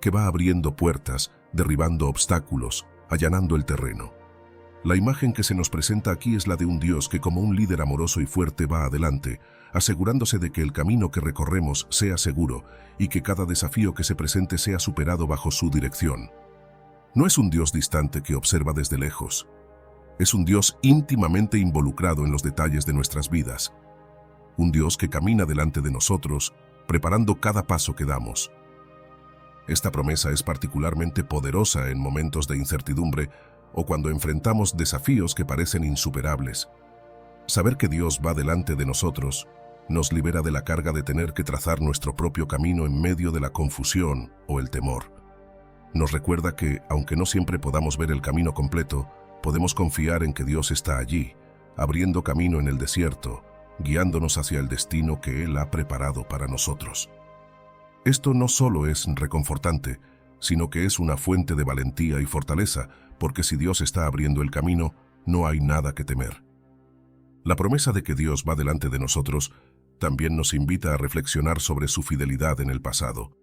que va abriendo puertas, derribando obstáculos, allanando el terreno. La imagen que se nos presenta aquí es la de un Dios que como un líder amoroso y fuerte va adelante, asegurándose de que el camino que recorremos sea seguro y que cada desafío que se presente sea superado bajo su dirección. No es un Dios distante que observa desde lejos. Es un Dios íntimamente involucrado en los detalles de nuestras vidas. Un Dios que camina delante de nosotros, preparando cada paso que damos. Esta promesa es particularmente poderosa en momentos de incertidumbre o cuando enfrentamos desafíos que parecen insuperables. Saber que Dios va delante de nosotros nos libera de la carga de tener que trazar nuestro propio camino en medio de la confusión o el temor. Nos recuerda que, aunque no siempre podamos ver el camino completo, podemos confiar en que Dios está allí, abriendo camino en el desierto, guiándonos hacia el destino que Él ha preparado para nosotros. Esto no solo es reconfortante, sino que es una fuente de valentía y fortaleza, porque si Dios está abriendo el camino, no hay nada que temer. La promesa de que Dios va delante de nosotros también nos invita a reflexionar sobre su fidelidad en el pasado.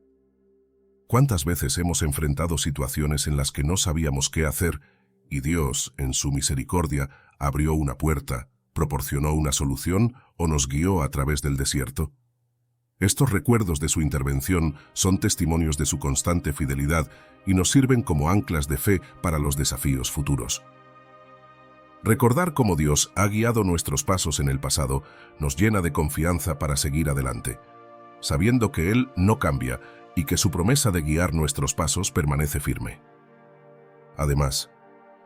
¿Cuántas veces hemos enfrentado situaciones en las que no sabíamos qué hacer y Dios, en su misericordia, abrió una puerta, proporcionó una solución o nos guió a través del desierto? Estos recuerdos de su intervención son testimonios de su constante fidelidad y nos sirven como anclas de fe para los desafíos futuros. Recordar cómo Dios ha guiado nuestros pasos en el pasado nos llena de confianza para seguir adelante, sabiendo que Él no cambia y que su promesa de guiar nuestros pasos permanece firme. Además,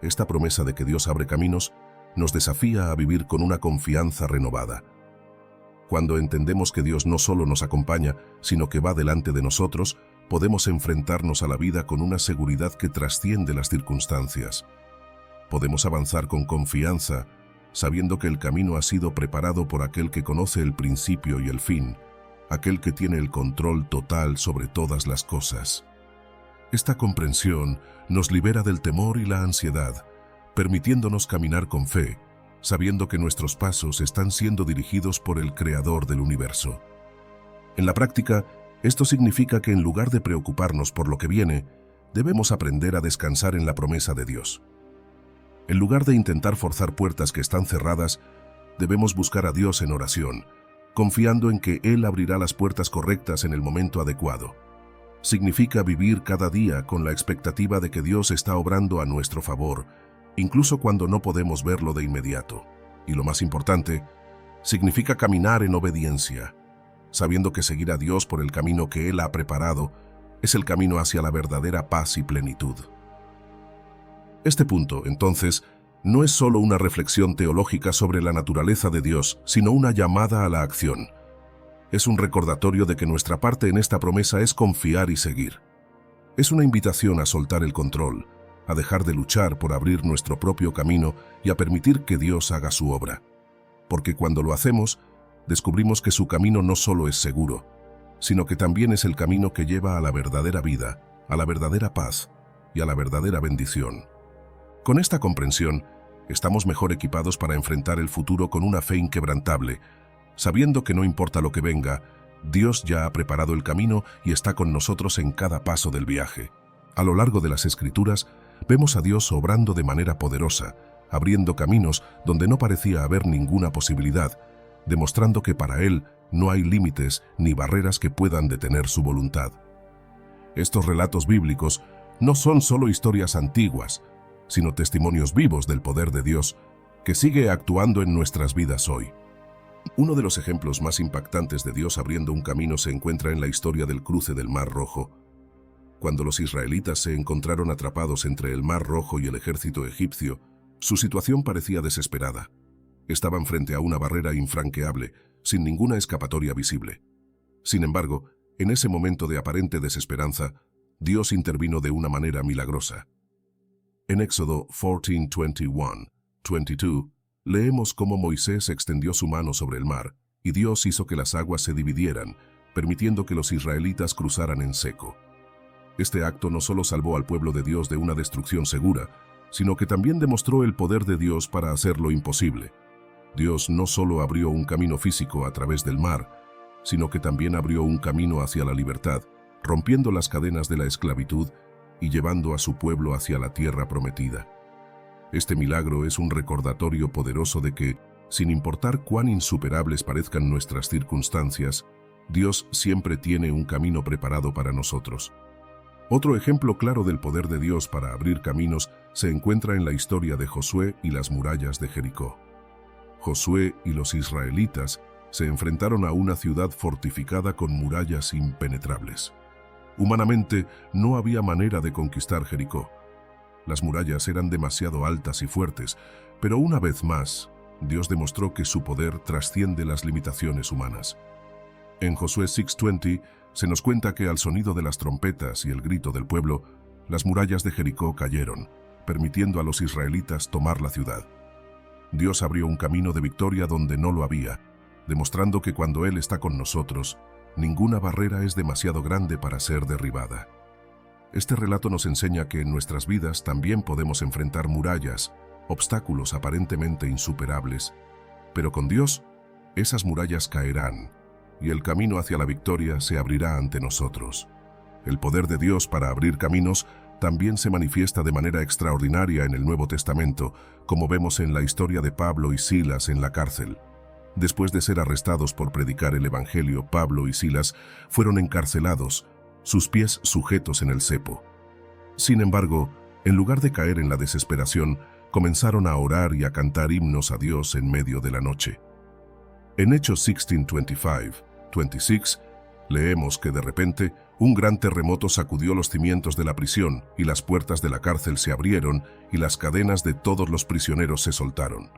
esta promesa de que Dios abre caminos nos desafía a vivir con una confianza renovada. Cuando entendemos que Dios no solo nos acompaña, sino que va delante de nosotros, podemos enfrentarnos a la vida con una seguridad que trasciende las circunstancias. Podemos avanzar con confianza, sabiendo que el camino ha sido preparado por aquel que conoce el principio y el fin, aquel que tiene el control total sobre todas las cosas. Esta comprensión nos libera del temor y la ansiedad, permitiéndonos caminar con fe, sabiendo que nuestros pasos están siendo dirigidos por el Creador del universo. En la práctica, esto significa que en lugar de preocuparnos por lo que viene, debemos aprender a descansar en la promesa de Dios. En lugar de intentar forzar puertas que están cerradas, debemos buscar a Dios en oración, confiando en que Él abrirá las puertas correctas en el momento adecuado. Significa vivir cada día con la expectativa de que Dios está obrando a nuestro favor, incluso cuando no podemos verlo de inmediato. Y lo más importante, significa caminar en obediencia, sabiendo que seguir a Dios por el camino que Él ha preparado es el camino hacia la verdadera paz y plenitud. Este punto, entonces, no es solo una reflexión teológica sobre la naturaleza de Dios, sino una llamada a la acción. Es un recordatorio de que nuestra parte en esta promesa es confiar y seguir. Es una invitación a soltar el control, a dejar de luchar por abrir nuestro propio camino y a permitir que Dios haga su obra. Porque cuando lo hacemos, descubrimos que su camino no solo es seguro, sino que también es el camino que lleva a la verdadera vida, a la verdadera paz y a la verdadera bendición. Con esta comprensión, estamos mejor equipados para enfrentar el futuro con una fe inquebrantable, sabiendo que no importa lo que venga, Dios ya ha preparado el camino y está con nosotros en cada paso del viaje. A lo largo de las Escrituras, vemos a Dios obrando de manera poderosa, abriendo caminos donde no parecía haber ninguna posibilidad, demostrando que para Él no hay límites ni barreras que puedan detener su voluntad. Estos relatos bíblicos no son solo historias antiguas, sino testimonios vivos del poder de Dios que sigue actuando en nuestras vidas hoy. Uno de los ejemplos más impactantes de Dios abriendo un camino se encuentra en la historia del cruce del Mar Rojo. Cuando los israelitas se encontraron atrapados entre el Mar Rojo y el ejército egipcio, su situación parecía desesperada. Estaban frente a una barrera infranqueable, sin ninguna escapatoria visible. Sin embargo, en ese momento de aparente desesperanza, Dios intervino de una manera milagrosa. En Éxodo 14:21-22, leemos cómo Moisés extendió su mano sobre el mar, y Dios hizo que las aguas se dividieran, permitiendo que los israelitas cruzaran en seco. Este acto no solo salvó al pueblo de Dios de una destrucción segura, sino que también demostró el poder de Dios para hacer lo imposible. Dios no solo abrió un camino físico a través del mar, sino que también abrió un camino hacia la libertad, rompiendo las cadenas de la esclavitud y llevando a su pueblo hacia la tierra prometida. Este milagro es un recordatorio poderoso de que, sin importar cuán insuperables parezcan nuestras circunstancias, Dios siempre tiene un camino preparado para nosotros. Otro ejemplo claro del poder de Dios para abrir caminos se encuentra en la historia de Josué y las murallas de Jericó. Josué y los israelitas se enfrentaron a una ciudad fortificada con murallas impenetrables. Humanamente, no había manera de conquistar Jericó. Las murallas eran demasiado altas y fuertes, pero una vez más, Dios demostró que su poder trasciende las limitaciones humanas. En Josué 6:20 se nos cuenta que al sonido de las trompetas y el grito del pueblo, las murallas de Jericó cayeron, permitiendo a los israelitas tomar la ciudad. Dios abrió un camino de victoria donde no lo había, demostrando que cuando Él está con nosotros, ninguna barrera es demasiado grande para ser derribada. Este relato nos enseña que en nuestras vidas también podemos enfrentar murallas, obstáculos aparentemente insuperables, pero con Dios, esas murallas caerán y el camino hacia la victoria se abrirá ante nosotros. El poder de Dios para abrir caminos también se manifiesta de manera extraordinaria en el Nuevo Testamento, como vemos en la historia de Pablo y Silas en la cárcel. Después de ser arrestados por predicar el Evangelio, Pablo y Silas fueron encarcelados, sus pies sujetos en el cepo. Sin embargo, en lugar de caer en la desesperación, comenzaron a orar y a cantar himnos a Dios en medio de la noche. En Hechos 16:25-26, leemos que de repente un gran terremoto sacudió los cimientos de la prisión y las puertas de la cárcel se abrieron y las cadenas de todos los prisioneros se soltaron.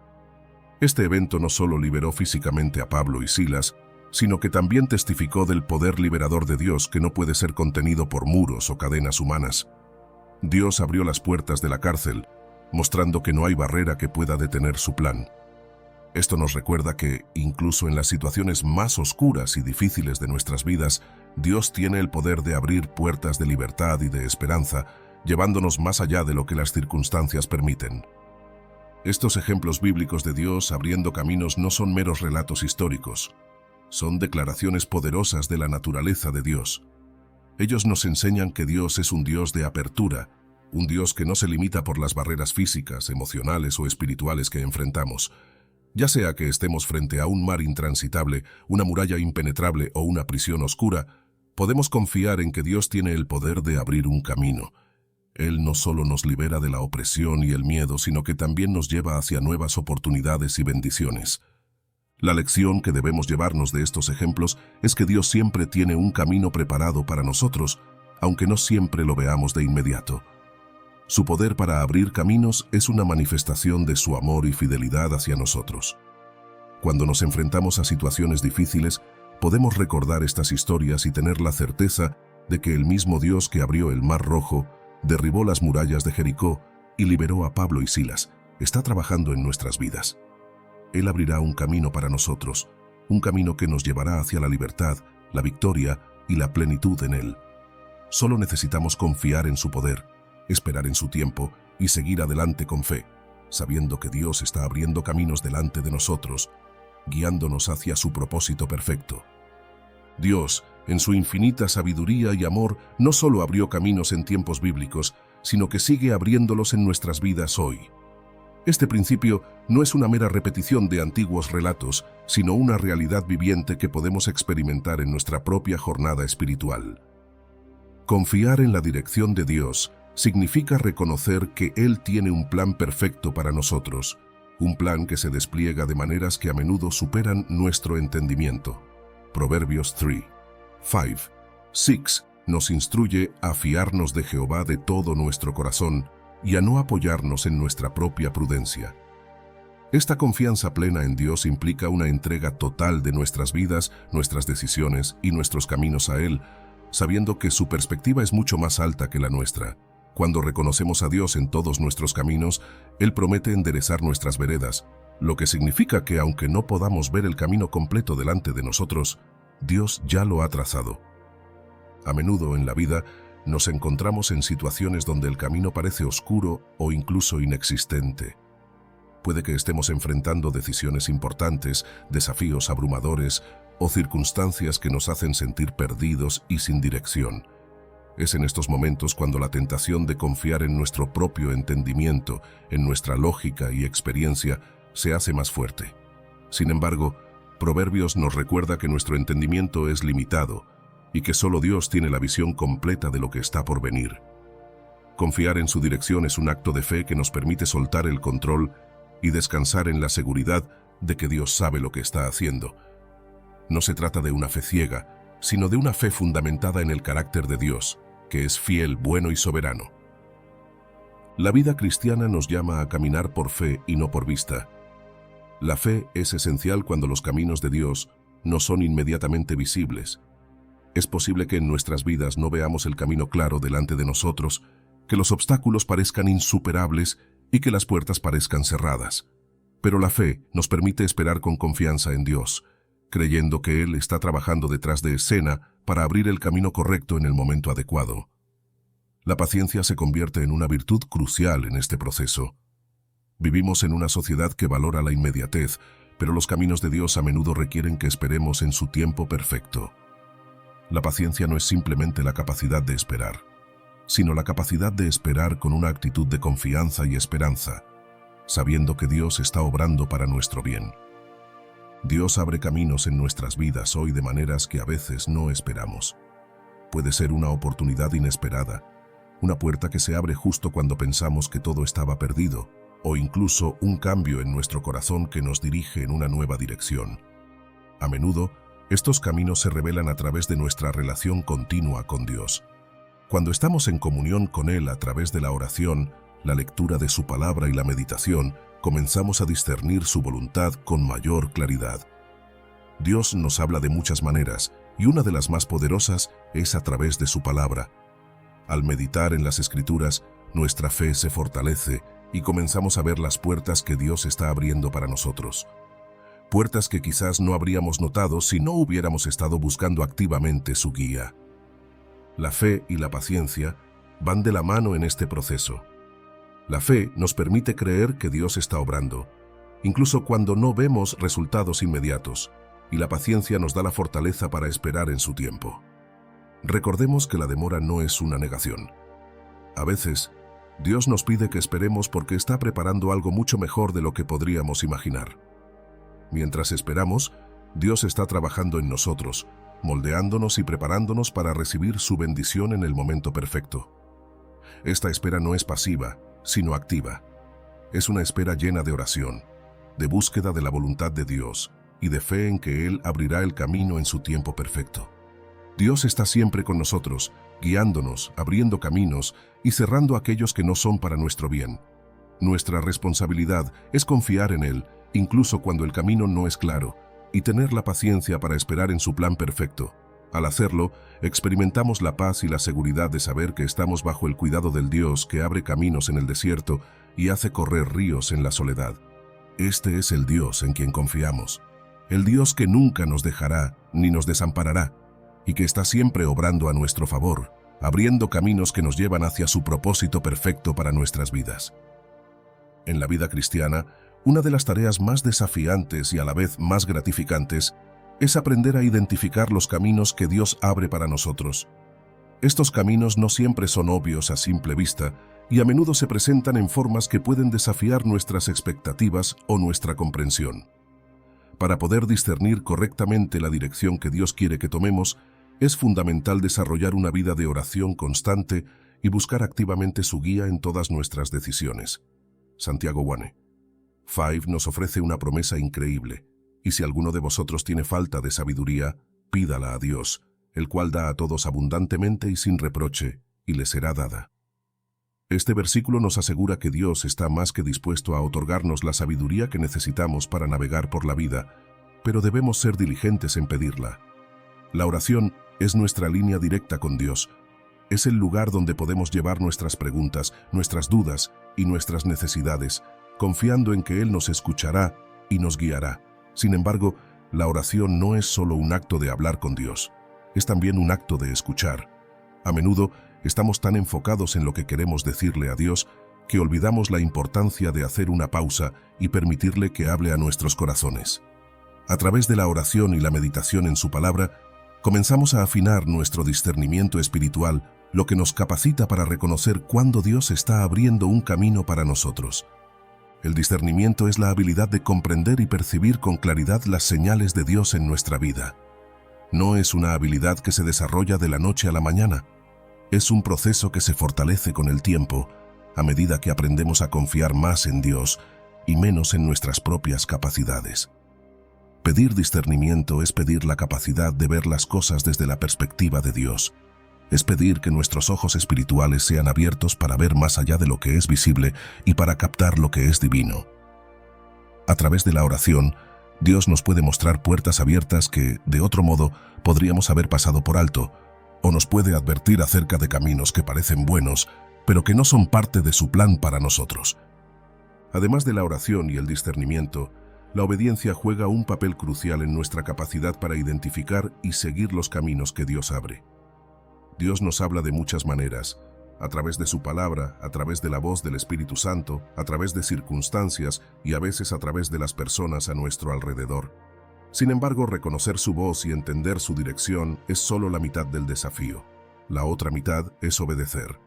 Este evento no solo liberó físicamente a Pablo y Silas, sino que también testificó del poder liberador de Dios que no puede ser contenido por muros o cadenas humanas. Dios abrió las puertas de la cárcel, mostrando que no hay barrera que pueda detener su plan. Esto nos recuerda que, incluso en las situaciones más oscuras y difíciles de nuestras vidas, Dios tiene el poder de abrir puertas de libertad y de esperanza, llevándonos más allá de lo que las circunstancias permiten. Estos ejemplos bíblicos de Dios abriendo caminos no son meros relatos históricos, son declaraciones poderosas de la naturaleza de Dios. Ellos nos enseñan que Dios es un Dios de apertura, un Dios que no se limita por las barreras físicas, emocionales o espirituales que enfrentamos. Ya sea que estemos frente a un mar intransitable, una muralla impenetrable o una prisión oscura, podemos confiar en que Dios tiene el poder de abrir un camino. Él no solo nos libera de la opresión y el miedo, sino que también nos lleva hacia nuevas oportunidades y bendiciones. La lección que debemos llevarnos de estos ejemplos es que Dios siempre tiene un camino preparado para nosotros, aunque no siempre lo veamos de inmediato. Su poder para abrir caminos es una manifestación de su amor y fidelidad hacia nosotros. Cuando nos enfrentamos a situaciones difíciles, podemos recordar estas historias y tener la certeza de que el mismo Dios que abrió el Mar Rojo, derribó las murallas de Jericó y liberó a Pablo y Silas, está trabajando en nuestras vidas. Él abrirá un camino para nosotros, un camino que nos llevará hacia la libertad, la victoria y la plenitud en Él. Solo necesitamos confiar en su poder, esperar en su tiempo y seguir adelante con fe, sabiendo que Dios está abriendo caminos delante de nosotros, guiándonos hacia su propósito perfecto. Dios, en su infinita sabiduría y amor, no solo abrió caminos en tiempos bíblicos, sino que sigue abriéndolos en nuestras vidas hoy. Este principio no es una mera repetición de antiguos relatos, sino una realidad viviente que podemos experimentar en nuestra propia jornada espiritual. Confiar en la dirección de Dios significa reconocer que Él tiene un plan perfecto para nosotros, un plan que se despliega de maneras que a menudo superan nuestro entendimiento. Proverbios 3, 5, 6 nos instruye a fiarnos de Jehová de todo nuestro corazón y a no apoyarnos en nuestra propia prudencia. Esta confianza plena en Dios implica una entrega total de nuestras vidas, nuestras decisiones y nuestros caminos a Él, sabiendo que su perspectiva es mucho más alta que la nuestra. Cuando reconocemos a Dios en todos nuestros caminos, Él promete enderezar nuestras veredas, lo que significa que aunque no podamos ver el camino completo delante de nosotros, Dios ya lo ha trazado. A menudo en la vida nos encontramos en situaciones donde el camino parece oscuro o incluso inexistente. Puede que estemos enfrentando decisiones importantes, desafíos abrumadores o circunstancias que nos hacen sentir perdidos y sin dirección. Es en estos momentos cuando la tentación de confiar en nuestro propio entendimiento, en nuestra lógica y experiencia, se hace más fuerte. Sin embargo, Proverbios nos recuerda que nuestro entendimiento es limitado y que solo Dios tiene la visión completa de lo que está por venir. Confiar en su dirección es un acto de fe que nos permite soltar el control y descansar en la seguridad de que Dios sabe lo que está haciendo. No se trata de una fe ciega, sino de una fe fundamentada en el carácter de Dios, que es fiel, bueno y soberano. La vida cristiana nos llama a caminar por fe y no por vista. La fe es esencial cuando los caminos de Dios no son inmediatamente visibles. Es posible que en nuestras vidas no veamos el camino claro delante de nosotros, que los obstáculos parezcan insuperables y que las puertas parezcan cerradas. Pero la fe nos permite esperar con confianza en Dios, creyendo que Él está trabajando detrás de escena para abrir el camino correcto en el momento adecuado. La paciencia se convierte en una virtud crucial en este proceso. Vivimos en una sociedad que valora la inmediatez, pero los caminos de Dios a menudo requieren que esperemos en su tiempo perfecto. La paciencia no es simplemente la capacidad de esperar, sino la capacidad de esperar con una actitud de confianza y esperanza, sabiendo que Dios está obrando para nuestro bien. Dios abre caminos en nuestras vidas hoy de maneras que a veces no esperamos. Puede ser una oportunidad inesperada, una puerta que se abre justo cuando pensamos que todo estaba perdido, o incluso un cambio en nuestro corazón que nos dirige en una nueva dirección. A menudo, estos caminos se revelan a través de nuestra relación continua con Dios. Cuando estamos en comunión con Él a través de la oración, la lectura de su palabra y la meditación, comenzamos a discernir su voluntad con mayor claridad. Dios nos habla de muchas maneras, y una de las más poderosas es a través de su palabra. Al meditar en las Escrituras, nuestra fe se fortalece y comenzamos a ver las puertas que Dios está abriendo para nosotros. Puertas que quizás no habríamos notado si no hubiéramos estado buscando activamente su guía. La fe y la paciencia van de la mano en este proceso. La fe nos permite creer que Dios está obrando, incluso cuando no vemos resultados inmediatos, y la paciencia nos da la fortaleza para esperar en su tiempo. Recordemos que la demora no es una negación. A veces, Dios nos pide que esperemos porque está preparando algo mucho mejor de lo que podríamos imaginar. Mientras esperamos, Dios está trabajando en nosotros, moldeándonos y preparándonos para recibir su bendición en el momento perfecto. Esta espera no es pasiva, sino activa. Es una espera llena de oración, de búsqueda de la voluntad de Dios y de fe en que Él abrirá el camino en su tiempo perfecto. Dios está siempre con nosotros, guiándonos, abriendo caminos y cerrando aquellos que no son para nuestro bien. Nuestra responsabilidad es confiar en Él, incluso cuando el camino no es claro, y tener la paciencia para esperar en su plan perfecto. Al hacerlo, experimentamos la paz y la seguridad de saber que estamos bajo el cuidado del Dios que abre caminos en el desierto y hace correr ríos en la soledad. Este es el Dios en quien confiamos, el Dios que nunca nos dejará ni nos desamparará, y que está siempre obrando a nuestro favor, abriendo caminos que nos llevan hacia su propósito perfecto para nuestras vidas. En la vida cristiana, una de las tareas más desafiantes y a la vez más gratificantes es aprender a identificar los caminos que Dios abre para nosotros. Estos caminos no siempre son obvios a simple vista y a menudo se presentan en formas que pueden desafiar nuestras expectativas o nuestra comprensión. Para poder discernir correctamente la dirección que Dios quiere que tomemos, es fundamental desarrollar una vida de oración constante y buscar activamente su guía en todas nuestras decisiones. Santiago 1. 5 nos ofrece una promesa increíble, y si alguno de vosotros tiene falta de sabiduría, pídala a Dios, el cual da a todos abundantemente y sin reproche, y le será dada. Este versículo nos asegura que Dios está más que dispuesto a otorgarnos la sabiduría que necesitamos para navegar por la vida, pero debemos ser diligentes en pedirla. La oración es nuestra línea directa con Dios. Es el lugar donde podemos llevar nuestras preguntas, nuestras dudas y nuestras necesidades, confiando en que Él nos escuchará y nos guiará. Sin embargo, la oración no es solo un acto de hablar con Dios, es también un acto de escuchar. A menudo estamos tan enfocados en lo que queremos decirle a Dios que olvidamos la importancia de hacer una pausa y permitirle que hable a nuestros corazones. A través de la oración y la meditación en su palabra, comenzamos a afinar nuestro discernimiento espiritual, lo que nos capacita para reconocer cuándo Dios está abriendo un camino para nosotros. El discernimiento es la habilidad de comprender y percibir con claridad las señales de Dios en nuestra vida. No es una habilidad que se desarrolla de la noche a la mañana. Es un proceso que se fortalece con el tiempo, a medida que aprendemos a confiar más en Dios y menos en nuestras propias capacidades. Pedir discernimiento es pedir la capacidad de ver las cosas desde la perspectiva de Dios. Es pedir que nuestros ojos espirituales sean abiertos para ver más allá de lo que es visible y para captar lo que es divino. A través de la oración, Dios nos puede mostrar puertas abiertas que, de otro modo, podríamos haber pasado por alto, o nos puede advertir acerca de caminos que parecen buenos, pero que no son parte de su plan para nosotros. Además de la oración y el discernimiento, la obediencia juega un papel crucial en nuestra capacidad para identificar y seguir los caminos que Dios abre. Dios nos habla de muchas maneras, a través de su palabra, a través de la voz del Espíritu Santo, a través de circunstancias y a veces a través de las personas a nuestro alrededor. Sin embargo, reconocer su voz y entender su dirección es solo la mitad del desafío. La otra mitad es obedecer.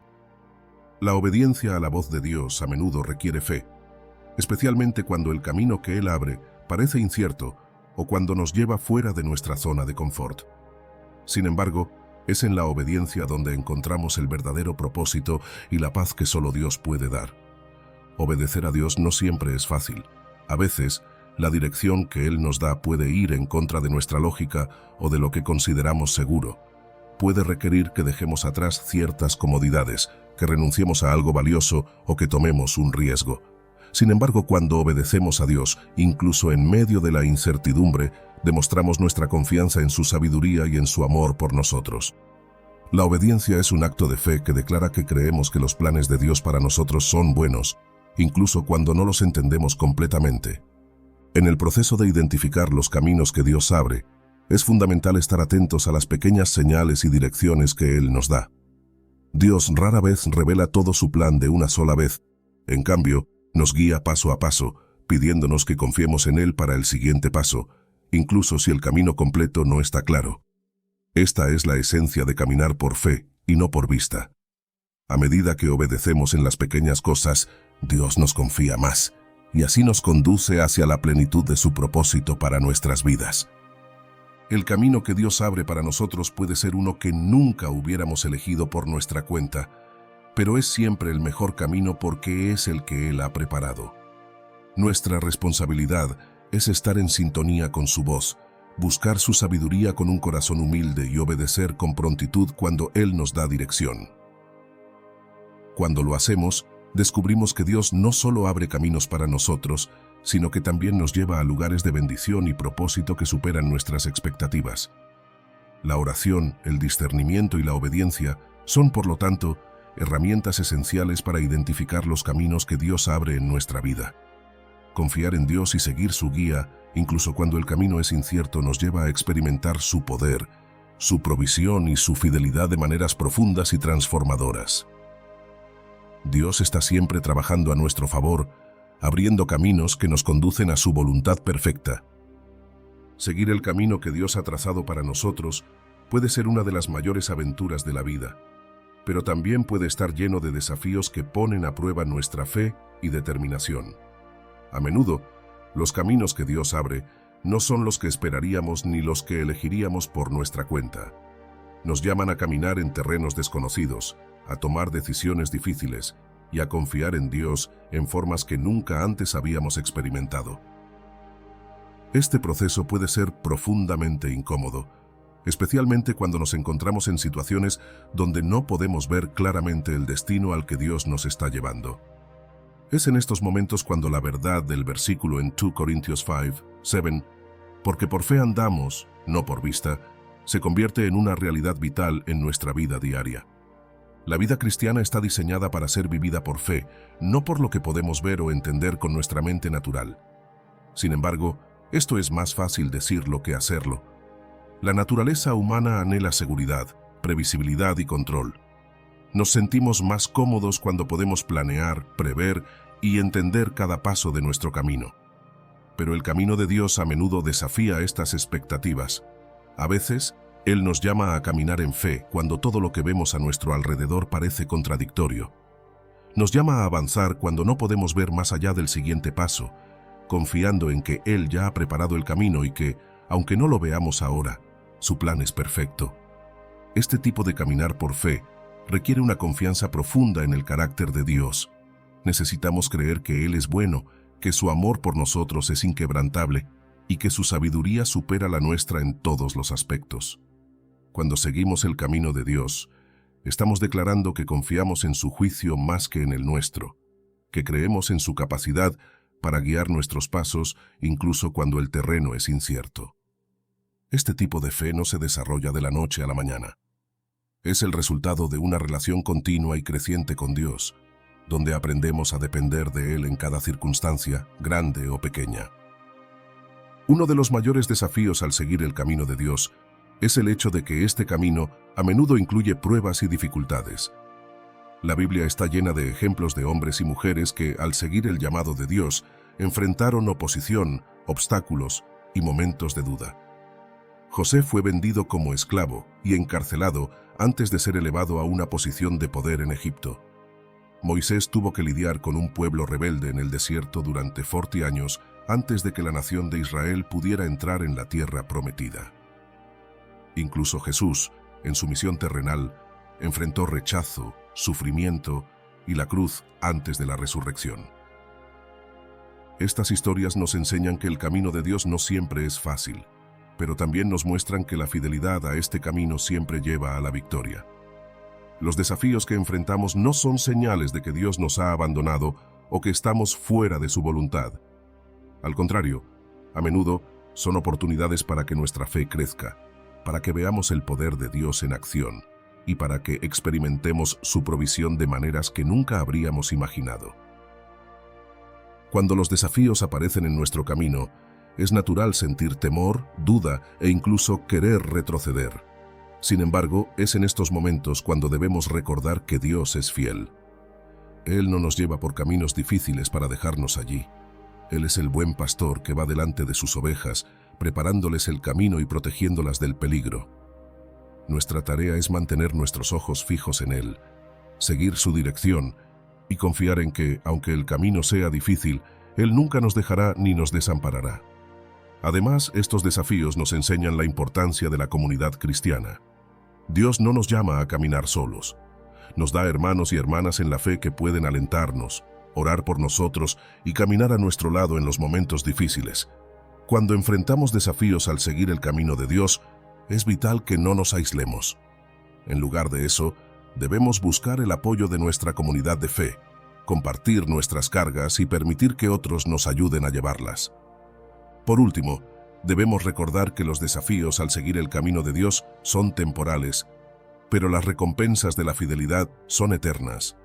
La obediencia a la voz de Dios a menudo requiere fe, especialmente cuando el camino que Él abre parece incierto o cuando nos lleva fuera de nuestra zona de confort. Sin embargo, es en la obediencia donde encontramos el verdadero propósito y la paz que solo Dios puede dar. Obedecer a Dios no siempre es fácil. A veces, la dirección que Él nos da puede ir en contra de nuestra lógica o de lo que consideramos seguro. Puede requerir que dejemos atrás ciertas comodidades, que renunciemos a algo valioso o que tomemos un riesgo. Sin embargo, cuando obedecemos a Dios, incluso en medio de la incertidumbre, demostramos nuestra confianza en su sabiduría y en su amor por nosotros. La obediencia es un acto de fe que declara que creemos que los planes de Dios para nosotros son buenos, incluso cuando no los entendemos completamente. En el proceso de identificar los caminos que Dios abre, es fundamental estar atentos a las pequeñas señales y direcciones que Él nos da. Dios rara vez revela todo su plan de una sola vez. En cambio, nos guía paso a paso, pidiéndonos que confiemos en Él para el siguiente paso, incluso si el camino completo no está claro. Esta es la esencia de caminar por fe y no por vista. A medida que obedecemos en las pequeñas cosas, Dios nos confía más, y así nos conduce hacia la plenitud de su propósito para nuestras vidas. El camino que Dios abre para nosotros puede ser uno que nunca hubiéramos elegido por nuestra cuenta, pero es siempre el mejor camino porque es el que Él ha preparado. Nuestra responsabilidad es estar en sintonía con su voz, buscar su sabiduría con un corazón humilde y obedecer con prontitud cuando Él nos da dirección. Cuando lo hacemos, descubrimos que Dios no solo abre caminos para nosotros, sino que también nos lleva a lugares de bendición y propósito que superan nuestras expectativas. La oración, el discernimiento y la obediencia son, por lo tanto, herramientas esenciales para identificar los caminos que Dios abre en nuestra vida. Confiar en Dios y seguir su guía, incluso cuando el camino es incierto, nos lleva a experimentar su poder, su provisión y su fidelidad de maneras profundas y transformadoras. Dios está siempre trabajando a nuestro favor, abriendo caminos que nos conducen a su voluntad perfecta. Seguir el camino que Dios ha trazado para nosotros puede ser una de las mayores aventuras de la vida, pero también puede estar lleno de desafíos que ponen a prueba nuestra fe y determinación. A menudo, los caminos que Dios abre no son los que esperaríamos ni los que elegiríamos por nuestra cuenta. Nos llaman a caminar en terrenos desconocidos, a tomar decisiones difíciles y a confiar en Dios en formas que nunca antes habíamos experimentado. Este proceso puede ser profundamente incómodo, especialmente cuando nos encontramos en situaciones donde no podemos ver claramente el destino al que Dios nos está llevando. Es en estos momentos cuando la verdad del versículo en 2 Corintios 5:7, porque por fe andamos, no por vista, se convierte en una realidad vital en nuestra vida diaria. La vida cristiana está diseñada para ser vivida por fe, no por lo que podemos ver o entender con nuestra mente natural. Sin embargo, esto es más fácil decirlo que hacerlo. La naturaleza humana anhela seguridad, previsibilidad y control. Nos sentimos más cómodos cuando podemos planear, prever y entender cada paso de nuestro camino. Pero el camino de Dios a menudo desafía estas expectativas. A veces, Él nos llama a caminar en fe cuando todo lo que vemos a nuestro alrededor parece contradictorio. Nos llama a avanzar cuando no podemos ver más allá del siguiente paso, confiando en que Él ya ha preparado el camino y que, aunque no lo veamos ahora, su plan es perfecto. Este tipo de caminar por fe requiere una confianza profunda en el carácter de Dios. Necesitamos creer que Él es bueno, que su amor por nosotros es inquebrantable y que su sabiduría supera la nuestra en todos los aspectos. Cuando seguimos el camino de Dios, estamos declarando que confiamos en su juicio más que en el nuestro, que creemos en su capacidad para guiar nuestros pasos incluso cuando el terreno es incierto. Este tipo de fe no se desarrolla de la noche a la mañana. Es el resultado de una relación continua y creciente con Dios, donde aprendemos a depender de Él en cada circunstancia, grande o pequeña. Uno de los mayores desafíos al seguir el camino de Dios es el hecho de que este camino a menudo incluye pruebas y dificultades. La Biblia está llena de ejemplos de hombres y mujeres que, al seguir el llamado de Dios, enfrentaron oposición, obstáculos y momentos de duda. José fue vendido como esclavo y encarcelado antes de ser elevado a una posición de poder en Egipto. Moisés tuvo que lidiar con un pueblo rebelde en el desierto durante 40 años antes de que la nación de Israel pudiera entrar en la tierra prometida. Incluso Jesús, en su misión terrenal, enfrentó rechazo, sufrimiento y la cruz antes de la resurrección. Estas historias nos enseñan que el camino de Dios no siempre es fácil, pero también nos muestran que la fidelidad a este camino siempre lleva a la victoria. Los desafíos que enfrentamos no son señales de que Dios nos ha abandonado o que estamos fuera de su voluntad. Al contrario, a menudo son oportunidades para que nuestra fe crezca, para que veamos el poder de Dios en acción y para que experimentemos su provisión de maneras que nunca habríamos imaginado. Cuando los desafíos aparecen en nuestro camino, es natural sentir temor, duda e incluso querer retroceder. Sin embargo, es en estos momentos cuando debemos recordar que Dios es fiel. Él no nos lleva por caminos difíciles para dejarnos allí. Él es el buen pastor que va delante de sus ovejas, preparándoles el camino y protegiéndolas del peligro. Nuestra tarea es mantener nuestros ojos fijos en Él, seguir su dirección y confiar en que, aunque el camino sea difícil, Él nunca nos dejará ni nos desamparará. Además, estos desafíos nos enseñan la importancia de la comunidad cristiana. Dios no nos llama a caminar solos. Nos da hermanos y hermanas en la fe que pueden alentarnos, orar por nosotros y caminar a nuestro lado en los momentos difíciles. Cuando enfrentamos desafíos al seguir el camino de Dios, es vital que no nos aislemos. En lugar de eso, debemos buscar el apoyo de nuestra comunidad de fe, compartir nuestras cargas y permitir que otros nos ayuden a llevarlas. Por último, debemos recordar que los desafíos al seguir el camino de Dios son temporales, pero las recompensas de la fidelidad son eternas.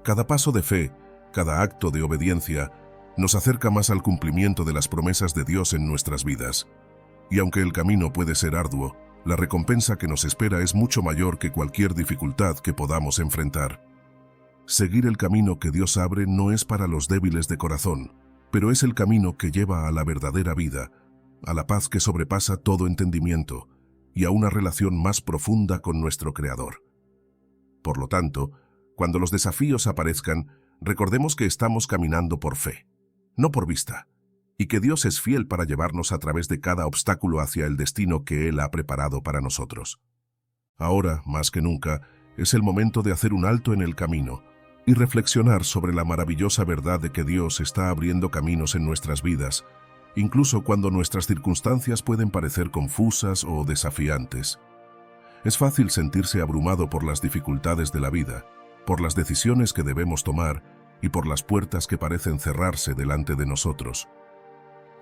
Cada paso de fe, cada acto de obediencia, nos acerca más al cumplimiento de las promesas de Dios en nuestras vidas. Y aunque el camino puede ser arduo, la recompensa que nos espera es mucho mayor que cualquier dificultad que podamos enfrentar. Seguir el camino que Dios abre no es para los débiles de corazón, pero es el camino que lleva a la verdadera vida, a la paz que sobrepasa todo entendimiento y a una relación más profunda con nuestro Creador. Por lo tanto, cuando los desafíos aparezcan, recordemos que estamos caminando por fe, no por vista, y que Dios es fiel para llevarnos a través de cada obstáculo hacia el destino que Él ha preparado para nosotros. Ahora, más que nunca, es el momento de hacer un alto en el camino y reflexionar sobre la maravillosa verdad de que Dios está abriendo caminos en nuestras vidas, incluso cuando nuestras circunstancias pueden parecer confusas o desafiantes. Es fácil sentirse abrumado por las dificultades de la vida, por las decisiones que debemos tomar y por las puertas que parecen cerrarse delante de nosotros.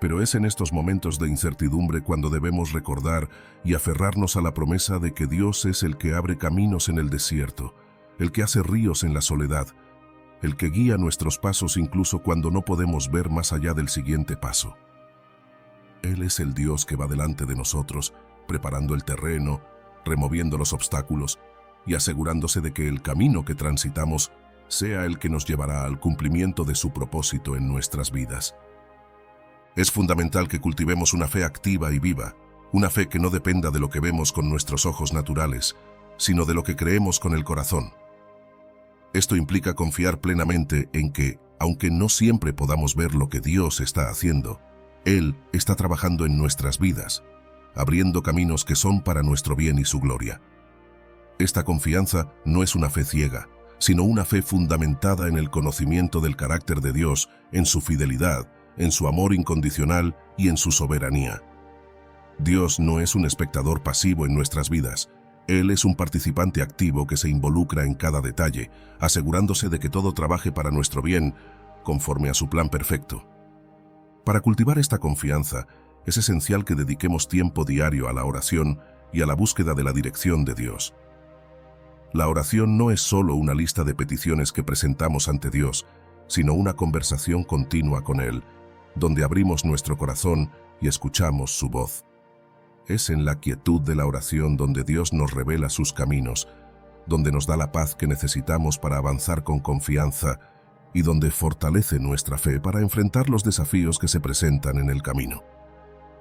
Pero es en estos momentos de incertidumbre cuando debemos recordar y aferrarnos a la promesa de que Dios es el que abre caminos en el desierto, el que hace ríos en la soledad, el que guía nuestros pasos incluso cuando no podemos ver más allá del siguiente paso. Él es el Dios que va delante de nosotros, preparando el terreno, removiendo los obstáculos y asegurándose de que el camino que transitamos sea el que nos llevará al cumplimiento de su propósito en nuestras vidas. Es fundamental que cultivemos una fe activa y viva, Una fe que no dependa de lo que vemos con nuestros ojos naturales, sino de lo que creemos con el corazón. Esto implica confiar plenamente en que, aunque no siempre podamos ver lo que Dios está haciendo, Él está trabajando en nuestras vidas, abriendo caminos que son para nuestro bien y su gloria. Esta confianza no es una fe ciega, sino una fe fundamentada en el conocimiento del carácter de Dios, en su fidelidad, en su amor incondicional y en su soberanía. Dios no es un espectador pasivo en nuestras vidas. Él es un participante activo que se involucra en cada detalle, asegurándose de que todo trabaje para nuestro bien, conforme a su plan perfecto. Para cultivar esta confianza, es esencial que dediquemos tiempo diario a la oración y a la búsqueda de la dirección de Dios. La oración no es solo una lista de peticiones que presentamos ante Dios, sino una conversación continua con Él, donde abrimos nuestro corazón y escuchamos su voz. Es en la quietud de la oración donde Dios nos revela sus caminos, donde nos da la paz que necesitamos para avanzar con confianza y donde fortalece nuestra fe para enfrentar los desafíos que se presentan en el camino.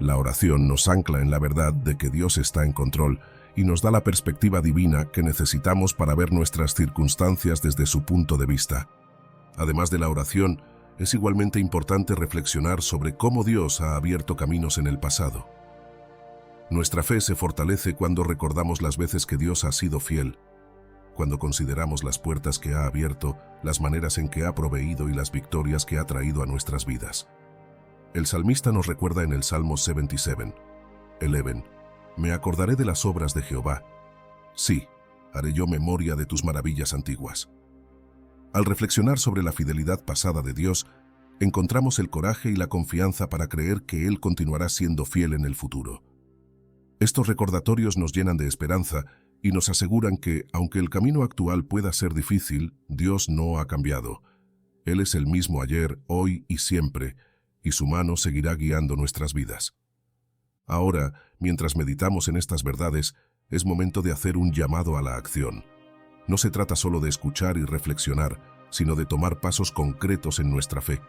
La oración nos ancla en la verdad de que Dios está en control y nos da la perspectiva divina que necesitamos para ver nuestras circunstancias desde su punto de vista. Además de la oración, es igualmente importante reflexionar sobre cómo Dios ha abierto caminos en el pasado. Nuestra fe se fortalece cuando recordamos las veces que Dios ha sido fiel, cuando consideramos las puertas que ha abierto, las maneras en que ha proveído y las victorias que ha traído a nuestras vidas. El salmista nos recuerda en el Salmo 77, 11, «Me acordaré de las obras de Jehová. Sí, haré yo memoria de tus maravillas antiguas». Al reflexionar sobre la fidelidad pasada de Dios, encontramos el coraje y la confianza para creer que Él continuará siendo fiel en el futuro. Estos recordatorios nos llenan de esperanza y nos aseguran que, aunque el camino actual pueda ser difícil, Dios no ha cambiado. Él es el mismo ayer, hoy y siempre, y su mano seguirá guiando nuestras vidas. Ahora, mientras meditamos en estas verdades, es momento de hacer un llamado a la acción. No se trata solo de escuchar y reflexionar, sino de tomar pasos concretos en nuestra fe.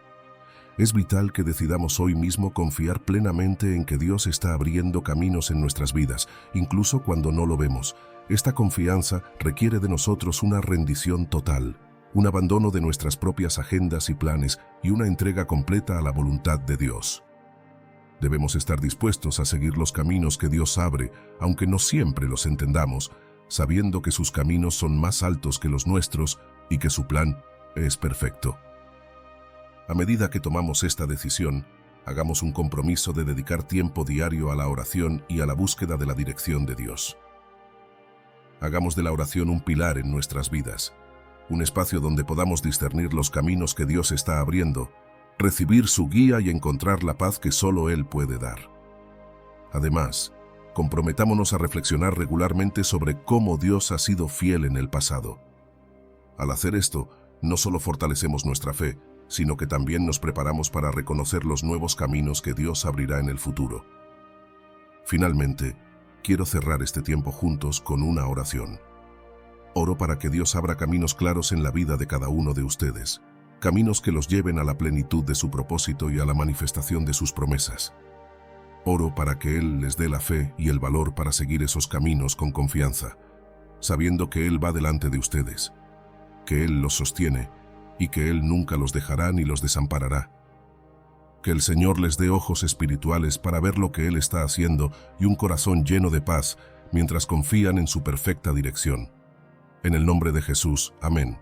Es vital que decidamos hoy mismo confiar plenamente en que Dios está abriendo caminos en nuestras vidas, incluso cuando no lo vemos. Esta confianza requiere de nosotros una rendición total, un abandono de nuestras propias agendas y planes y una entrega completa a la voluntad de Dios. Debemos estar dispuestos a seguir los caminos que Dios abre, aunque no siempre los entendamos, sabiendo que sus caminos son más altos que los nuestros y que su plan es perfecto. A medida que tomamos esta decisión, hagamos un compromiso de dedicar tiempo diario a la oración y a la búsqueda de la dirección de Dios. Hagamos de la oración un pilar en nuestras vidas, un espacio donde podamos discernir los caminos que Dios está abriendo, recibir su guía y encontrar la paz que solo Él puede dar. Además, comprometámonos a reflexionar regularmente sobre cómo Dios ha sido fiel en el pasado. Al hacer esto, no solo fortalecemos nuestra fe, sino que también nos preparamos para reconocer los nuevos caminos que Dios abrirá en el futuro. Finalmente, quiero cerrar este tiempo juntos con una oración. Oro para que Dios abra caminos claros en la vida de cada uno de ustedes, caminos que los lleven a la plenitud de su propósito y a la manifestación de sus promesas. Oro para que Él les dé la fe y el valor para seguir esos caminos con confianza, sabiendo que Él va delante de ustedes, que Él los sostiene y que Él nunca los dejará ni los desamparará. Que el Señor les dé ojos espirituales para ver lo que Él está haciendo y un corazón lleno de paz mientras confían en su perfecta dirección. En el nombre de Jesús, amén.